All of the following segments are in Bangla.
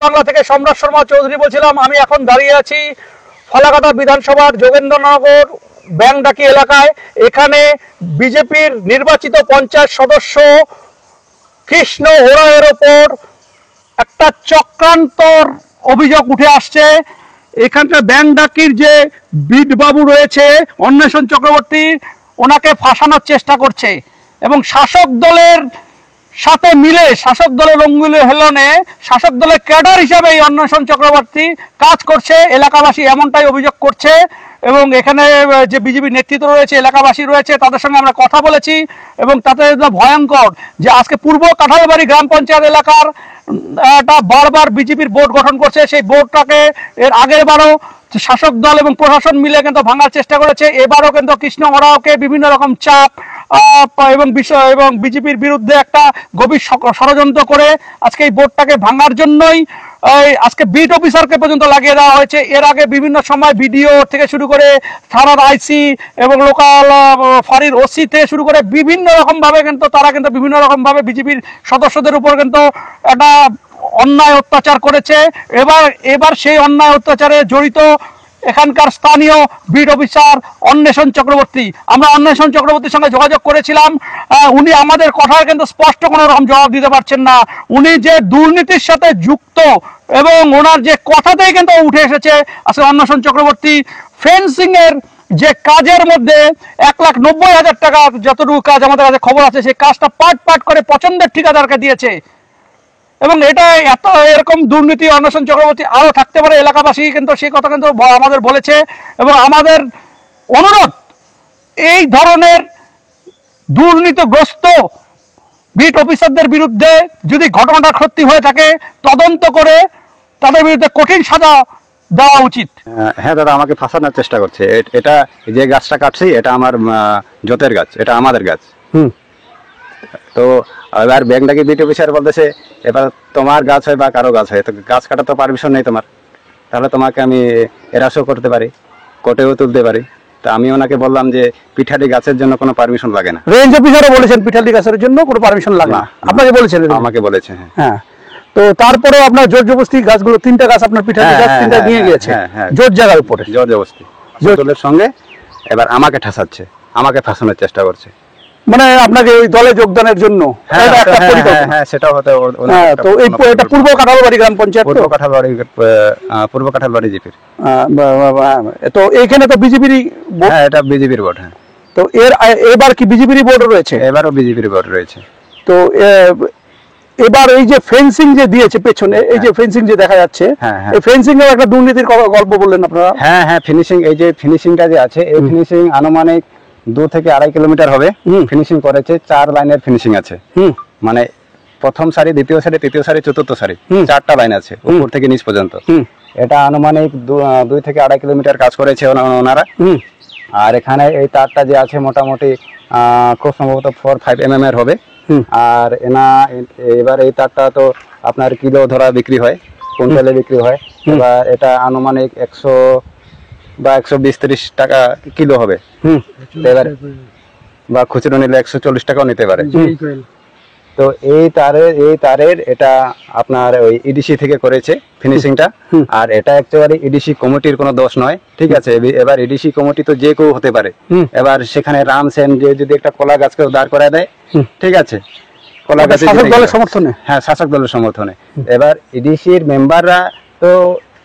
বাংলা থেকে সম্রাট শর্মা চৌধুরী বলছিলাম। আমি এখন দাঁড়িয়ে আছি ফালাকাটা বিধানসভার যোগেন্দ্রনগর ব্যাংডাকি এলাকায়। এখানে বিজেপির নির্বাচিত পঞ্চায়েত সদস্য কৃষ্ণ ওরাওয়ের ওপর একটা চক্রান্তর অভিযোগ উঠে আসছে। এখানকার ব্যাংডাকির যে বিটবাবু রয়েছে অন্বেষণ চক্রবর্তী, ওনাকে ফাঁসানোর চেষ্টা করছে এবং শাসক দলের সাথে মিলে, শাসক দলের রঙ্গুলি হেলনে শাসক দলের ক্যাডার হিসাবে এই অন্বেষণ চক্রবর্তী কাজ করছে, এলাকাবাসী এমনটাই অভিযোগ করছে। এবং এখানে যে বিজেপি নেতৃত্ব রয়েছে, এলাকাবাসী রয়েছে, তাদের সঙ্গে আমরা কথা বলেছি এবং তাতে ভয়ঙ্কর যে আজকে পূর্ব কাঁঠালবাড়ি গ্রাম পঞ্চায়েত এলাকার একটা বারবার বিজেপির বোর্ড গঠন করছে। সেই বোর্ডটাকে এর আগের বারও শাসক দল এবং প্রশাসন মিলে কিন্তু ভাঙার চেষ্টা করেছে। এবারও কিন্তু কৃষ্ণ ওরাওকে বিভিন্ন রকম চাপ এবং বিষয় এবং বিজেপির বিরুদ্ধে একটা গভীর ষড়যন্ত্র করে আজকে এই বোর্ডটাকে ভাঙার জন্যই আজকে বিট অফিসারকে পর্যন্ত লাগিয়ে দেওয়া হয়েছে। এর আগে বিভিন্ন সময় বিডিও থেকে শুরু করে থানার আইসি এবং লোকাল ফাঁড়ির ওসি থেকে শুরু করে বিভিন্ন রকমভাবে কিন্তু তারা কিন্তু বিভিন্ন রকমভাবে বিজেপির সদস্যদের উপর কিন্তু একটা অন্যায় অত্যাচার করেছে। এবার সেই অন্যায় অত্যাচারে জড়িত এখানকার স্থানীয় বিট অফিসার অন্বেষণ চক্রবর্তী। আমরা অন্বেষণ চক্রবর্তীর সঙ্গে যোগাযোগ করেছিলাম, উনি আমাদের কথার কিন্তু স্পষ্ট কোনো রকম জবাব দিতে পারছেন না। উনি যে দুর্নীতির সাথে যুক্ত এবং ওনার যে কথাতেই কিন্তু উঠে এসেছে আসলে অন্বেষণ চক্রবর্তী ফেন্সিং এর যে কাজের মধ্যে 1,90,000 টাকা যতটুকু কাজ আমাদের কাছে খবর আছে, সেই কাজটা পাট করে পছন্দের ঠিকাদারকে দিয়েছে। এবং এটা এত এরকম দুর্নীতি অন্বেষণ চক্রবর্তী আরো থাকতে পারে, এলাকাবাসী কিন্তু সেই কথা কিন্তু আমাদের বলেছে। এবং আমাদের অনুরোধ, এই ধরনের দুর্নীতিগ্রস্ত বিট অফিসারদের বিরুদ্ধে যদি ঘটনাটা সত্যি হয়ে থাকে তদন্ত করে তাদের বিরুদ্ধে কঠিন সাজা দেওয়া উচিত। হ্যাঁ দাদা, আমাকে ফাঁসানোর চেষ্টা করছে। এটা যে গাছটা কাটছি এটা আমার জোতের গাছ, এটা আমাদের গাছ। তো এবার ব্যাংডাকি বিট অফিসার বলতেছে এবার তোমার গাছ হয় বা কারো গাছ হয়, তো গাছ কাটা তো পারমিশন নেই তোমার, তাহলে তোমাকে আমি এরাসও করতে পারি, কোর্টেও তুলতে পারি। তা আমি ওনাকে বললাম যে পিঠালি গাছের জন্য কোনো পারমিশন লাগে না। রেঞ্জ অফিসারও বলেছেন পিঠালি গাছের জন্য কোনো পারমিশন লাগে না, আপনাকে বলেছেন? আমাকে বলেছে। হ্যাঁ, তো তারপরে আপনার জোর জবরদস্তি গাছগুলো 3টা গাছ আপনার পিঠালি গাছ 3টা নিয়ে গিয়েছে জোর জায়গার উপরে, জোর জবরদস্তি দলের সঙ্গে। এবার আমাকে ঠাসাচ্ছে, আমাকে ফাঁসানোর চেষ্টা করছে, মানে আপনাকে ওই দলে যোগদানের জন্য। সেটাও হতে। তো এটা পূর্ব কাঁঠালবাড়ি গ্রাম পঞ্চায়েত, পূর্ব কাঁঠালবাড়ি জিপির। তো এইখানে তো বিজেপির, হ্যাঁ এটা বিজেপির বোর্ড। হ্যাঁ, তো এবার কি বিজেপির বোর্ড রয়েছে? এবারও বিজেপির বোর্ড রয়েছে। তো এবার এই যে ফেন্সিং যে দিয়েছে পেছনে, এই যে ফেন্সিং যে দেখা যাচ্ছে, এই ফেন্সিং এর একটা দুর্নীতির গল্প বললেন আপনারা। হ্যাঁ, ফিনিশিং, এই যে ফিনিশিংটা যে আছে, এই ফিনিশিং আনুমানিক 2 থেকে 2.5 কিলোমিটার হবে ফিনিশিং করেছে। 4 লাইনের ফিনিশিং আছে, মানে প্রথম সারি, দ্বিতীয় সারি, তৃতীয় সারি, চতুর্থ সারি, 4টা লাইন আছে উপর থেকে নিচ পর্যন্ত। এটা আনুমানিক 2 থেকে 2.5 কিলোমিটার কাজ করেছে ওনারা। আর এখানে এই তারটা যে আছে মোটামুটি খুব সম্ভবত 4-5 mm এর হবে। আর এবার এই তারটা তো আপনার কিলো ধরা বিক্রি হয়, কুইন্টালে বিক্রি হয়। এবার এটা আনুমানিক 100 বা 120-130 টাকা কিলো হবে। এবার বা খুচরো নিলে 140 টাকাও নিতে পারে। তো এই তারের এটা আপনার ওই ইডিসি থেকে করেছে ফিনিশিংটা। আর এটা অ্যাকচুয়ালি ইডিসি কমিটির কোনো দোষ নয়, ঠিক আছে। এবার ইডিসি কমিটি তো যে কেউ হতে পারে। এবার সেখানে রাম সেন যে যদি একটা কলা গাছকে দাঁড় করায় দেয়, ঠিক আছে, কলা গাছ শাসক দলের সমর্থনে, হ্যাঁ শাসক দলের সমর্থনে। এবার ইডিসির মেম্বাররা তো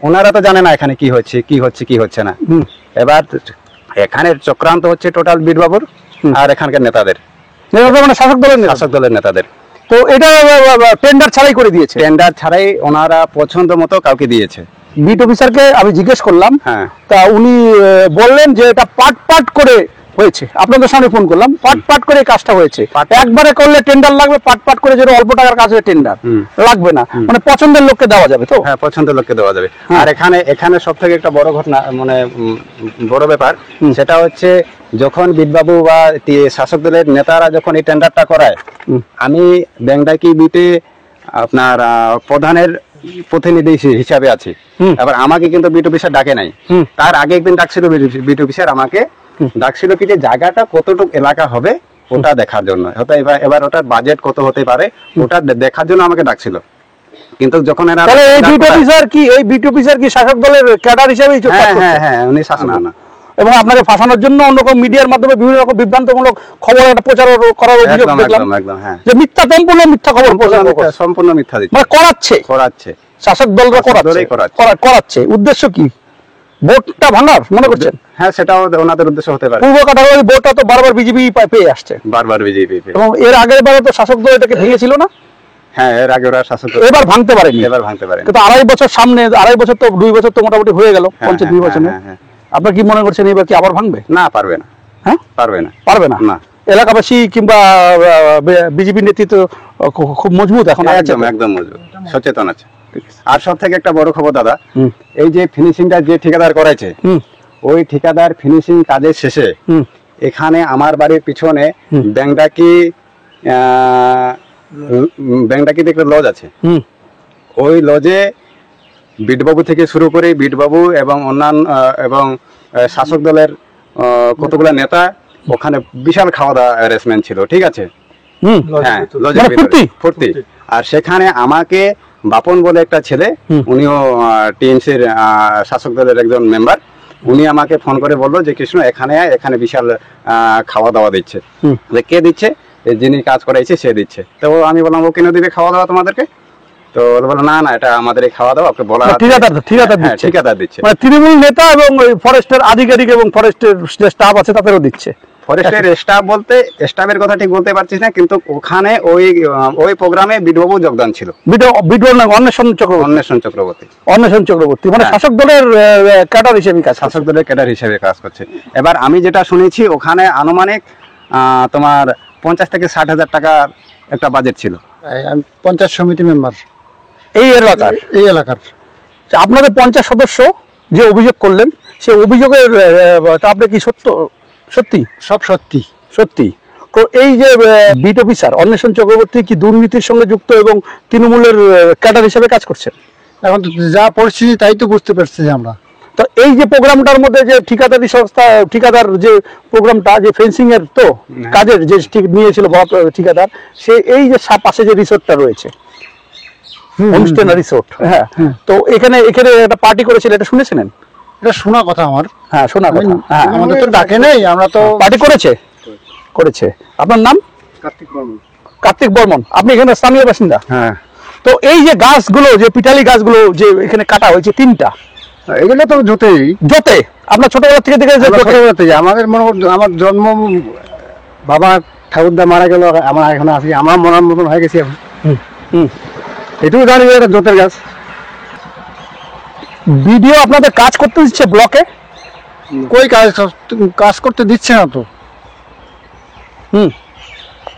ওনারা তো জানে না এখানে কি হচ্ছে না। এবার এখানে চক্রান্ত হচ্ছে টোটাল বিটবাবুর আর এখানকার নেতাদের, মানে শাসক দলের নেতাদের। তো এটা টেন্ডার ছাড়াই করে দিয়েছে, টেন্ডার ছাড়াই ওনারা পছন্দ মতো কাউকে দিয়েছে। বিট অফিসারকে আমি জিজ্ঞেস করলাম, তা উনি বললেন যে এটা পাট করে হয়েছে। আপনাদের সামনে ফোন করলাম, পাট করে কাজটা হয়েছে। একবারে করলে টেন্ডার লাগবে, পাট করে যেটা অল্প টাকার কাজ টেন্ডার লাগবে না, মানে পছন্দের লোককে দেওয়া যাবে। তো হ্যাঁ, পছন্দের লোককে দেওয়া যাবে। আর এখানে সব থেকে একটা বড় ঘটনা, মানে বড় ব্যাপার, সেটা হচ্ছে যখন বিটবাবু বা শাসক দলের নেতারা যখন এই টেন্ডারটা করায়, আমি ব্যাংডাকি বিটে আপনার প্রধানের প্রতিনিধি হিসাবে আছি। এবার আমাকে কিন্তু বিট অফিসার ডাকে নাই, তার আগে একদিন ডাকছিল বিট অফিসার, আমাকে ডাকছিল কি যে জায়গাটা কতটুকু এলাকা হবে ওটা দেখার জন্য, এবার ওটার বাজেট কত হতে পারে ওটা দেখার জন্য আমাকে ডাকছিল। কিন্তু যখন এরা তাহলে এই বিট অফিসার কি শাসক দলের ক্যাডার হিসেবেই কাজ করছে? হ্যাঁ উনি শাসক না এবং আপনাকে ফাঁসানোর জন্য অন্য রকম মিডিয়ার মাধ্যমে বিভিন্ন রকম বিভ্রান্তমূলক খবর একটা প্রচার করার অভিযোগ দেখলাম। একদম হ্যাঁ, যে সম্পূর্ণ মিথ্যা খবর প্রচার করছে, সম্পূর্ণ মিথ্যা দিচ্ছে, মানে করাচ্ছে শাসক দলরা করাচ্ছে। উদ্দেশ্য কি? ভোটটা ভাঙার মনে করছেন? হ্যাঁ, সেটাও ওনাদের উদ্দেশ্য হতে পারে। পূর্ব কাঠামোর ভোটটা তো বারবার বিজেপি পেয়ে আসছে, বারবার বিজেপি, এবং এর আগের বারে তো শাসক দল এটাকে ভেঙেছিল না? হ্যাঁ, এর আগে ওরা শাসক দল এবার ভাঙতে পারেনি। কিন্তু 2.5 বছর সামনে, 2.5 বছর তো 2 বছর তো মোটামুটি হয়ে গেল পঞ্চায়েত নির্বাচনে। আপনার কি মনে করছেন এবার কি আবার ভাঙবে? না, পারবে না। হ্যাঁ, পারবে না। এলাকাবাসী কিংবা বিজেপি নেতৃত্ব খুব মজবুত এখন, একদম মজবুত, সচেতন আছে। আর সব থেকে একটা বড় খবর দাদা, এই যে ফিনিশিংটা যে ঠিকাদার করাইছে, ওই ঠিকাদার ফিনিশিং কাজের শেষে এখানে আমার বাড়ির পিছনে ব্যাংডাকিতে একটা লজ আছে, ওই লজে বিটবাবু থেকে শুরু করে বিটবাবু এবং অন্যান্য এবং শাসক দলের কতগুলা নেতা ওখানে বিশাল খাওয়া দাওয়া অ্যারেঞ্জমেন্ট ছিল, ঠিক আছে? হ্যাঁ, লজের ফুর্তি। আর সেখানে আমাকে বাপন বলে একটা ছেলে, উনিও টিএমসির শাসক দলের একজন মেম্বার, উনি আমাকে ফোন করে বললো যে কৃষ্ণ এখানে বিশাল খাওয়া দাওয়া দিচ্ছে। যে কে দিচ্ছে? যিনি কাজ করাইছে সে দিচ্ছে। তো আমি বললাম ও কেন দিবে খাওয়া দাওয়া তোমাদেরকে? তো বললো না এটা আমাদের এই খাওয়া দাওয়া বলা ঠিকাদার দিচ্ছে, মানে তৃণমূল নেতা এবং ফরেস্টের আধিকারিক এবং ফরেস্টের স্টাফ আছে তাদেরও দিচ্ছে। ফরেস্টের স্টাফ বলতে স্টাফের কথা ঠিক বলতে পারছিস না, কিন্তু ওখানে ওই প্রোগ্রামে বিটবাবু যোগদান ছিল। অন্বেষণ চক্রবর্তী মানে শাসক দলের ক্যাডার হিসেবে কাজ করছে। এবার আমি যেটা শুনেছি ওখানে আনুমানিক তোমার 50 থেকে 60,000 টাকার একটা বাজেট ছিল। পঞ্চায়েত সমিতি মেম্বার এই এলাকার আপনাদের 50 সদস্য যে অভিযোগ করলেন, সে অভিযোগের আপনি কি সত্যি? সব সত্যি। তো এই যে বিট অফিসার অন্বেষণ চক্রবর্তী কি দুর্নীতির সঙ্গে যুক্ত এবং তৃণমূলের ক্যাডার হিসেবে কাজ করছেন? এখন যা পরিস্থিতি তাই তো বুঝতে পারছি আমরা। তো এই যে প্রোগ্রামটার মধ্যে যে ঠিকাদার যে প্রোগ্রামটা, যে ফেন্সিং এর তো কাজের যে নিয়েছিল ঠিকাদার, সে এই যে পাশে যে রিসোর্টটা রয়েছে, অনুষ্ঠান রিসোর্ট, হ্যাঁ, তো এখানে একটা পার্টি করেছিল, এটা শুনেছিলেন? এটা শোনা কথা আমার। হ্যাঁ, শোনা কথা। আমাদের তো ডাকে নেই, আমরা তো পার্টি করেছে। আপনার নাম? কার্তিক বর্মন। আপনি এখানে স্থানীয় বাসিন্দা? হ্যাঁ। তো এই যে গাছগুলো, যে পিটালি গাছগুলো যে এখানে কাটা হয়েছে 3টা, এগুলো তো জোতে আপনার ছোটবেলা থেকে দেখে? ছোটবেলা থেকে আমাদের আমার জন্ম, বাবা ঠাকুরদা মারা গেল, আমরা এখন আছি, আমার মনের মতন হয়ে গেছি এখন। এটুকু জানি এটা জোতের গাছ। ভিডিও আপনাদের কাজ করতে দিচ্ছে ব্লকে? কই কাজ করতে দিচ্ছে না তো।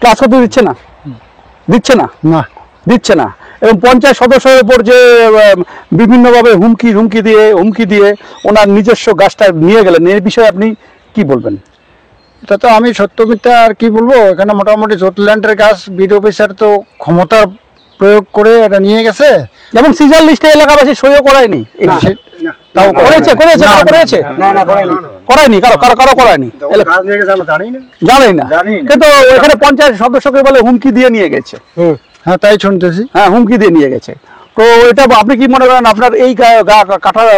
ক্লাস করতে দিচ্ছে না। এবং পঞ্চায়েত সদস্যের উপর যে বিভিন্নভাবে হুমকি দিয়ে ওনার নিজস্ব গাছটা নিয়ে গেলেন, এর বিষয়ে আপনি কি বলবেন? এটা তো আমি সত্য মিথ্যা আর কি বলবো। এখানে মোটামুটি জোটল্যান্ডের গাছ বিট অফিসার তো ক্ষমতার প্রয়োগ করে এটা নিয়ে গেছে, এবং সিজার লিস্টে এলাকাবাসী সইও করায়নি। করায়নি, কারো করায়নি, জানি না। কিন্তু এখানে পঞ্চায়েত সদস্যকে বলে হুমকি দিয়ে নিয়ে গেছে। হ্যাঁ, তাই শুনতেছি। হ্যাঁ, হুমকি দিয়ে নিয়ে গেছে। তো এটা আপনি কি মনে করেন আপনার এই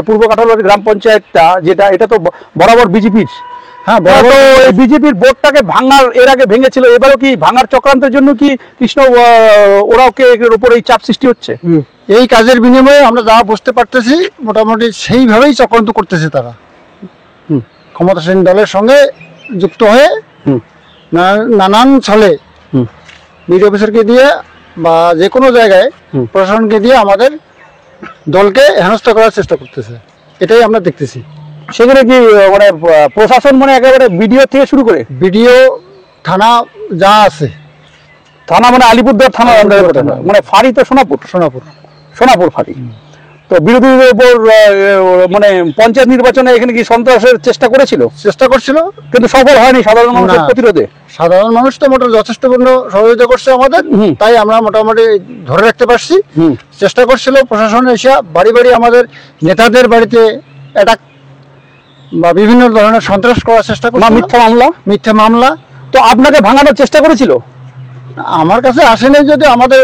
পূর্ব কাঠালবাড়ি গ্রাম পঞ্চায়েতটা যেটা, এটা তো বরাবর বিজেপির? হ্যাঁ, বিজেপির বোর্ডটাকে ভাঙার এর আগে ভেঙেছিল, এবারও কি ভাঙার চক্রান্তের জন্য কি কৃষ্ণ ওরাও এর উপর এই চাপ সৃষ্টি হচ্ছে? এই কাজের বিনিময়ে আমরা যা বুঝতে পারতেছি মোটামুটি সেইভাবেই চক্রান্ত করতেছে তারা, ক্ষমতাসীন দলের সঙ্গে যুক্ত হয়ে নানান ছলে বিট অফিসারকে দিয়ে বা যে কোনো জায়গায় প্রশাসনকে দিয়ে আমাদের দলকে হেনস্থা করার চেষ্টা করতেছে। এটাই আমরা দেখতেছি। সেখানে কি মানে প্রশাসন মানে একেবারে বিডিও থেকে শুরু করে বিডিও থানা যা আছে, থানা মানে আলিপুরদুয়ার থানা, মানে ফাঁড়ি তো সোনাপুর ফাঁড়ি। তো বিরোধীদের উপর মানে পঞ্চায়েত নির্বাচনে এখানে কি সন্ত্রাসের চেষ্টা করছিল, কিন্তু সফল হয়নি সাধারণ মানুষের প্রতিরোধে। সাধারণ মানুষ তো মোটামুটি যথেষ্টপূর্ণ সহযোগিতা করছে আমাদের, তাই আমরা মোটামুটি ধরে রাখতে পারছি। চেষ্টা করছিল প্রশাসন এসে বাড়ি আমাদের নেতাদের বাড়িতে অ্যাটাক বা বিভিন্ন ধরনের সন্ত্রাস করার চেষ্টা করছিল, মিথ্যা মামলা। তো আপনাকে ভাঙানোর চেষ্টা করেছিল? আমার কাছে আসেনি, যদি আমাদের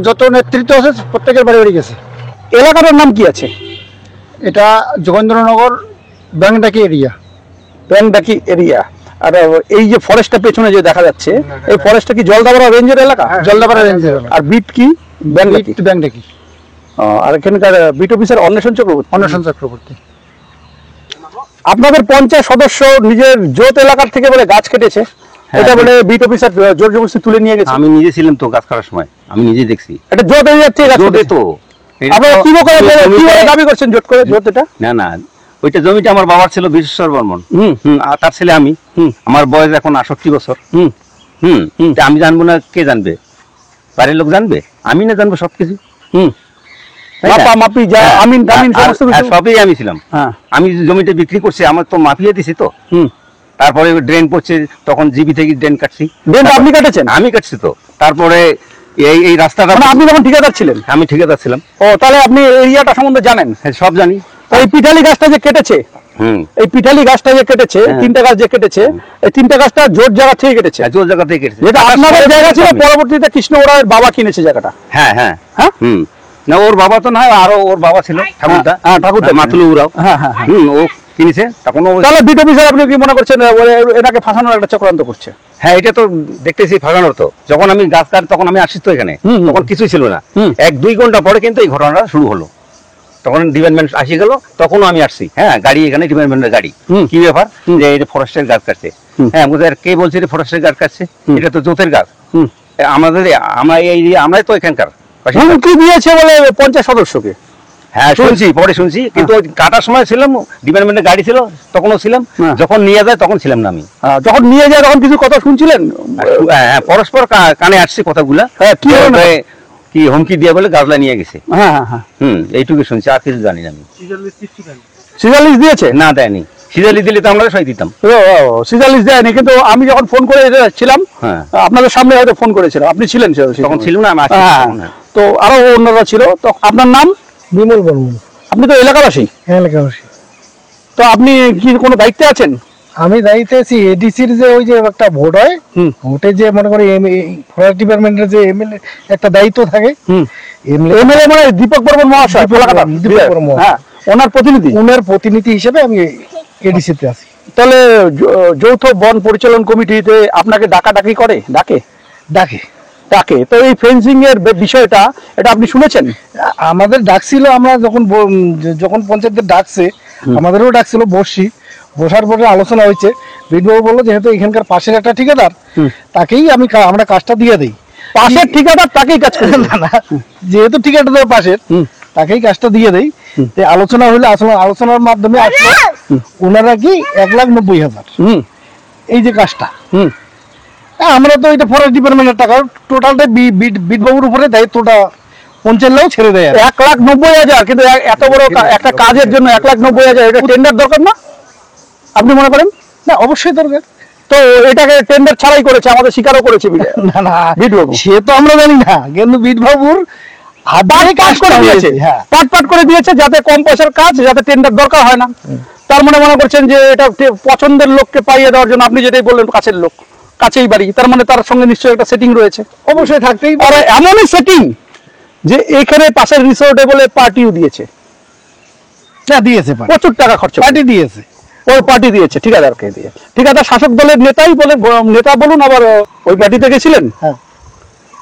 যত নেতৃত্ব আছে প্রত্যেকের বাড়ি বাড়ি গেছে। এলাকাটার নাম কি আছে? এটা যোগেন্দ্রনগর ব্যাংডাকি এরিয়া। ব্যাংডাকি এরিয়া। আর এই যে ফরেস্টটা পেছনে যে দেখা যাচ্ছে, এই ফরেস্টটা কি জলদাপাড়া রেঞ্জের এলাকা? জলদাপাড়া রেঞ্জের এলাকা। আর বিট কি? ব্যাংডাকি। ব্যাংডাকি। আর এখানকার বিট অফিসার অন্বেষণ চক্রবর্তী। অন্বেষণ চক্রবর্তী। আপনাদের পঞ্চায়েত সদস্য নিজের জোত এলাকার থেকে বলে গাছ কেটেছে, এটা বলে বিট অফিসার জোর জবরদস্তি তুলে নিয়ে গেছে। আমি নিজে ছিলাম তো গাছ কাটার সময়, আমি নিজে দেখছি। এটা জোট এরিয়ার থেকে গাছ জোটে কেটেছে। তো আপনারা কিভাবে দাবি করছেন জোট করে? জোট এটা না না, ওইটা জমিটা আমার বাবার ছিল বিশ্বর বর্মন। আর তার ছেলে আমি। আমার বয়স এখন 68 বছর। তা আমি জানবো না, কে জানবে? বাড়ির লোক জানবে? আমি না জানবো সবকিছু? তাই না? মাপা মাপি যা হ্যাঁ, আমিন টামিন আর- সমস্ত আর কিছু। সবই আমি ছিলাম। হ্যাঁ। আমি যে জমিটা বিক্রি করছি, আমার তো মাপিয়ে দিছি তো। তারপরে ড্রেন পড়ছে, তখন জিবি থেকে ড্রেন কাটছি। ড্রেন আপনি কাটেছেন? আমি কাটছি তো। তারপরে এই রাস্তাটা, মানে আপনি যখন ঠিকাদার ছিলেন? আমি ঠিকাদার ছিলাম। ও, তাহলে আপনি এরিয়াটা সম্বন্ধে জানেন? হ্যাঁ, সব জানি। এই পিঠালি গাছটা যে কেটেছে, এই পিঠালি গাছটা যে কেটেছে, হ্যাঁ। 3টা গাছ যে কেটেছে, এই 3টা গাছটা জোট জায়গা থেকে কেটেছে। জোর জায়গা থেকে কেটেছে। যেটা আপনাদের জায়গা ছিল, পরবর্তীতে কৃষ্ণ ওরায়ের বাবা কিনেছে জায়গাটা। হ্যাঁ হ্যাঁ হ্যাঁ? না, ওর বাবা তো নয়, আরো ওর বাবা ছিল ঠাকুরদা। হ্যাঁ, ঠাকুরদা। মাতুলু উরাও। হ্যাঁ হ্যাঁ হ্যাঁ। ও কিনেছে তখন ও। তাহলে বিট অফিসার আপনি কি মনে করছেন এটাকে ফাঁসানোর একটা চক্রান্ত করছে? হ্যাঁ, এটা তো দেখতেছি ফাঁকানোর তো। যখন আমি গাছ কাট, তখন আমি আসছি তো এখানে, তখন কিছুই ছিল না। 1-2 ঘন্টা পরে কিন্তু এই ঘটনাটা শুরু হলো। তখন ডিপার্টমেন্ট আসি গেল, তখনও আমি আসছি। হ্যাঁ, গাড়ি এখানে ডিপার্টমেন্টের গাড়ি। কি ব্যাপার যে এই ফরেস্টের গাছ কাটছে? হ্যাঁ, বুঝে কে বলছে যে ফরেস্টের গাছ কাটছে? এটা তো জোতের গাছ। আমাদের আমরাই তো এখানকার। হুমকি দিয়েছে বলে পঞ্চায়েত সদস্যকে? হ্যাঁ, শুনছি, পরে শুনছি, কিন্তু ওই কাটার সময় ছিলাম, ডিপার্টমেন্টের গাড়ি ছিল, তখনও ছিলাম। যখন নিয়ে যায় তখন ছিলাম না আমি। যখন নিয়ে যায় তখন কিছু কথা শুনছিলেন? হ্যাঁ, পরস্পর কানে আসছে কথাগুলা। কি ধরনের? কি হুমকি দিয়ে বলে গাছলা নিয়ে গেছে। হ্যাঁ হ্যাঁ হ্যাঁ। এইটুকু শুনছি, আর কিছু জানি না আমি। সিজালিশ দিয়েছে? না, দেয়নি। সিজালি দিলে তো আমরা সই দিতাম। সিজালিশ দেয়নি, কিন্তু আমি যখন ফোন করে ছিলাম, হ্যাঁ, আপনাদের সামনে হয়তো ফোন করেছিলাম, আপনি ছিলেন তখন ছিল না, আমি আসছি তখন। হ্যাঁ। তো আরো অন্যরা ছিল। তো আপনার নাম? বিমল বর্মন। আপনি তো এলাকাবাসী? হ্যাঁ, এলাকাবাসী। তো আপনি কি কোনো দায়িত্বে আছেন? আমি দায়িত্বে আছি এডিসির, যে ওই যে একটা ভোট হয়, ভোটে যে মনে করি ফরেস্ট ডিপার্টমেন্টের যে এমএলএ একটা দায়িত্ব থাকে। এমএলএ মানে দীপক বর্মন মহাশয়, কলকাতার। দীপক বর্মন। হ্যাঁ, ওনার প্রতিনিধি। ওনার প্রতিনিধি হিসেবে আমি এডিসিতে আছি। তাহলে যৌথ বন পরিচালন কমিটিতে আপনাকে ডাকাডাকি করে? ডাকে? ডাকে। তো এই ফেন্সিং এর বিষয়টা, এটা আপনি শুনেছেন? আমাদের ডাকছিল, আমরা যখন পঞ্চায়েতের ডাকছে, আমাদেরও ডাকছিল, বসার পরে আলোচনা হয়েছে। বিটবাবু বললো যেহেতু এখানকার পাশের একটা ঠিকাদার, তাকেই আমরা কাজটা দিয়ে দিই। পাশের ঠিকাদার তাকেই কাজ করে? না, যেহেতু ঠিকাদার পাশের, তাকেই কাজটা দিয়ে দেই। আলোচনা হইলে আলোচনার মাধ্যমে আসলো ওনারা কি 1,90,000 এই যে কাজটা। আমরা তো এটা ফরেস্ট ডিপার্টমেন্টের টাকা, টোটালটা বিটবাবুর উপরে দায়িত্বটা পঞ্চায়েতও ছেড়ে দেয়। 1,90,000, কিন্তু এত বড় একটা কাজের জন্য 1,90,000, এটা টেন্ডার দরকার না আপনি মনে করেন? না, অবশ্যই দরকার। তো এটাকে টেন্ডার ছাড়াই করেছে, আমাদের স্বীকারও করেছে না বিটবাবু। সে তো আমরা জানি না, কিন্তু বিটবাবুর পাট করে দিয়েছে। পাট করে দিয়েছে, যাতে কম পয়সার কাজ, যাতে টেন্ডার দরকার হয় না। তার মানে মনে করছেন যে এটা পছন্দের লোককে পাইয়ে দেওয়ার জন্য, আপনি যেটাই বললেন কাছের লোক, কাছেই বাড়ি, তার মানে তার সঙ্গে নিশ্চয়ই একটা সেটিং রয়েছে। অবশ্যই থাকতেই আর পারে। এমনই সেটিং যে এখানে পাশের রিসোর্টে বলে পার্টিও দিয়েছে। না, দিয়েছে, প্রচুর টাকা খরচ, পার্টি দিয়েছে। ওই পার্টি দিয়েছে ঠিকাদারকে দিয়ে। ঠিকাদার শাসক দলের নেতাই বলে, নেতা বলুন, আবার ওই পার্টিতে গেছিলেন। হ্যাঁ।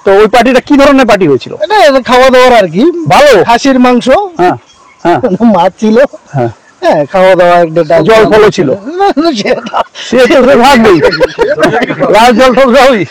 তো ওই পার্টিটা কি ধরনের পার্টি হয়েছিল? এটা খাওয়া দাওয়ার আর কি, ভালো খাসির মাংস, হ্যাঁ হ্যাঁ, মাছ ছিল, হ্যাঁ, হ্যাঁ, খাওয়া দাওয়া, জল ফলও ছিল। সে তো ভাগ নেই, লাল জল ফল সবই।